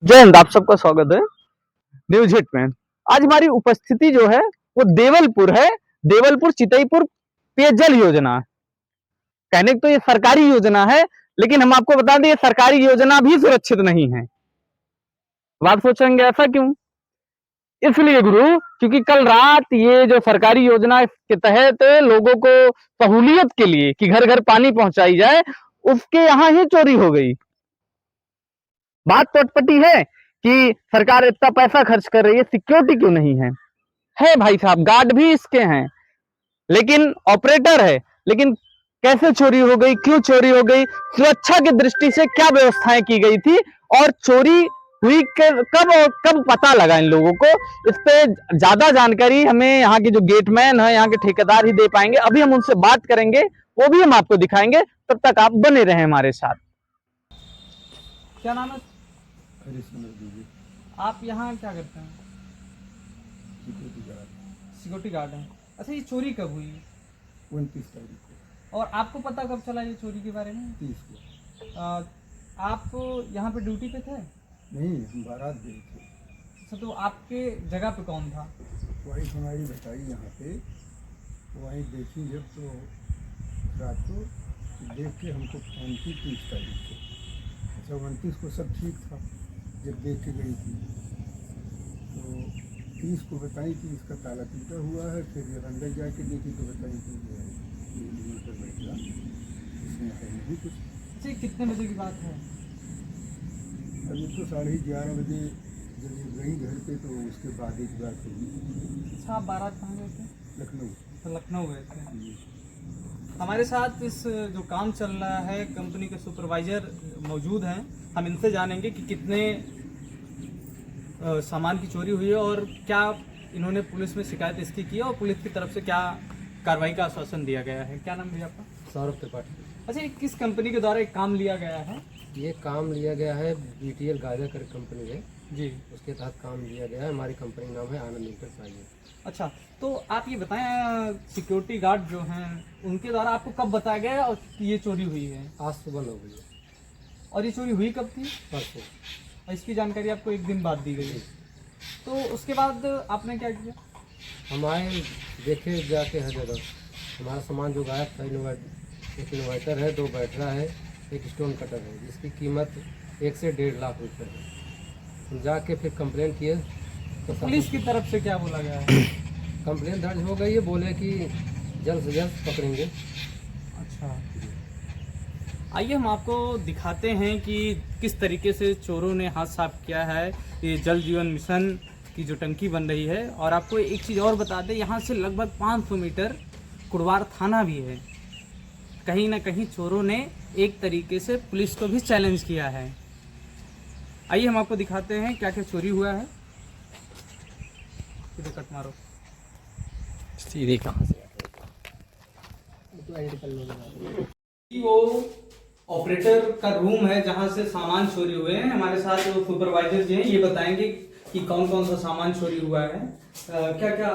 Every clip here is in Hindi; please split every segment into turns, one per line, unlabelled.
जय हिंद। आप सबका स्वागत है न्यूज हिट में। आज हमारी उपस्थिति जो है वो देवलपुर है। देवलपुर चितईपुर पेयजल योजना। कहने को तो ये सरकारी योजना है, लेकिन हम आपको बता दें ये सरकारी योजना भी सुरक्षित नहीं है। बात सोचेंगे ऐसा क्यों? इसलिए गुरु, क्योंकि कल रात ये जो सरकारी योजना के तहत लोगों को सहूलियत के लिए कि घर घर पानी पहुंचाई जाए, उसके यहाँ ही चोरी हो गई। बात तो अटपटी है कि सरकार इतना पैसा खर्च कर रही है, सिक्योरिटी क्यों नहीं है भाई साहब, गार्ड भी इसके हैं, लेकिन ऑपरेटर है, लेकिन कैसे चोरी हो गई, क्यों चोरी हो गई, सुरक्षा की दृष्टि से क्या व्यवस्थाएं की गई थी और चोरी हुई कब और कब पता लगा इन लोगों को, इस पे ज्यादा जानकारी हमें यहाँ के जो गेटमैन है, यहाँ के ठेकेदार ही दे पाएंगे। अभी हम उनसे बात करेंगे, वो भी हम आपको दिखाएंगे। तब तक आप बने रहे हमारे साथ। क्या नाम है? आप यहाँ क्या करते हैं? सिक्योरिटी गार्ड हैं। अच्छा, ये चोरी कब हुई?
29 तारीख को।
और आपको पता कब चला ये चोरी के बारे में?
30 को।
आप यहाँ पे ड्यूटी पे थे?
नहीं, हम बारात गए थे।
अच्छा, तो आपके जगह पे कौन था?
वाइफ हमारी बताई यहाँ पे, वहीं देखी जब तो रात को देख के हमको फोन की 30 तारीख को। अच्छा, 29 को सब ठीक था जब देख के गई थी, तो 30 को बताई कि इसका ताला टूटा हुआ है। फिर जब अंदर जाके देखी तो बताई कि मोटर बैठा, इसमें है नहीं कुछ।
अच्छा, कितने बजे की बात है?
अभी तो 11:30 बजे जब ये गई घर पे, तो उसके बाद एक बात हुई।
अच्छा, आप बारात कहाँ गए थे?
लखनऊ।
तो लखनऊ गए थे। हमारे साथ इस जो काम चल रहा है, कंपनी के सुपरवाइजर मौजूद हैं। हम इनसे जानेंगे कि कितने सामान की चोरी हुई है और क्या इन्होंने पुलिस में शिकायत इसकी की है और पुलिस की तरफ से क्या कार्रवाई का आश्वासन दिया गया है। क्या नाम है आपका?
सौरभ त्रिपाठी।
अच्छा, ये किस कंपनी के द्वारा एक काम लिया गया है?
ये काम लिया गया है BTL गाजर कर कंपनी है
जी,
उसके तहत काम लिया गया है। हमारी कंपनी नाम है आनंद इंटरप्राइजेज।
अच्छा, तो आप ये बताएं, सिक्योरिटी गार्ड जो हैं उनके द्वारा आपको कब बताया गया और ये चोरी हुई है?
आज सुबह 9 बजे।
और ये चोरी हुई कब थी?
परसों।
और इसकी जानकारी आपको एक दिन बाद दी गई, तो उसके बाद आपने क्या किया?
हम आए, देखे जाके हर जगह हमारा सामान जो गायब था, एक इन्वर्टर है, 2 बैटरा है, एक स्टोन कटर है, जिसकी कीमत 1 से 1.5 लाख रुपये है। हम जाके फिर कंप्लेन किए तो
पुलिस की तरफ से क्या बोला गया है?
कंप्लेन दर्ज हो गई है, बोले कि जल्द से जल्द पकड़ेंगे।
अच्छा, आइए हम आपको दिखाते हैं कि किस तरीके से चोरों ने हाथ साफ किया है। ये जल जीवन मिशन की जो टंकी बन रही है, और आपको एक चीज़ और बता दें, यहाँ से लगभग 500 मीटर कुड़वार थाना भी है। कहीं ना कहीं चोरों ने एक तरीके से पुलिस को भी चैलेंज किया है। आइए हम आपको दिखाते हैं क्या क्या चोरी हुआ है। सीधे कट मारो।
सीधे कहाँ से
वो ऑपरेटर का रूम है जहां से सामान चोरी हुए हैं। हमारे साथ जो सुपरवाइजर जी हैं ये बताएंगे कि कौन कौन सा सामान चोरी हुआ है, क्या क्या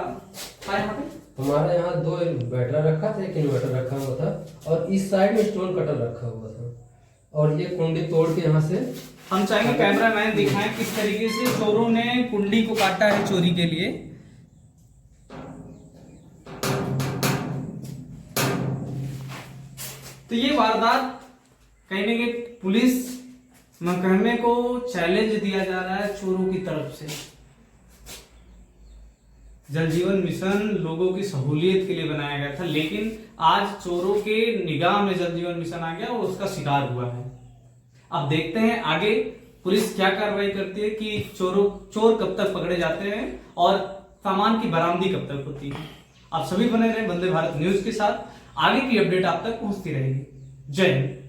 था यहाँ पे।
हमारा यहाँ 2 बैटरा रखा था, एक इन्वर्टर रखा हुआ था, और इस साइड में स्टोन कटर रखा हुआ था, और ये कुंडी तोड़ के यहाँ से
हम चाहेंगे कैमरामैन दिखाएं किस तरीके से चोरों ने कुंडी को काटा है चोरी के लिए। तो ये वारदात कहीं ना कहीं पुलिस महकमे को चैलेंज दिया जा रहा है चोरों की तरफ से। जल जीवन मिशन लोगों की सहूलियत के लिए बनाया गया था, लेकिन आज चोरों के निगाह में जल जीवन मिशन आ गया और उसका शिकार हुआ है। अब देखते हैं आगे पुलिस क्या कार्रवाई करती है कि चोर कब तक पकड़े जाते हैं और सामान की बरामदी कब तक होती है। आप सभी बने रहे वंदे भारत न्यूज के साथ, आगे की अपडेट आप तक पहुंचती रहेगी। जय हिंद।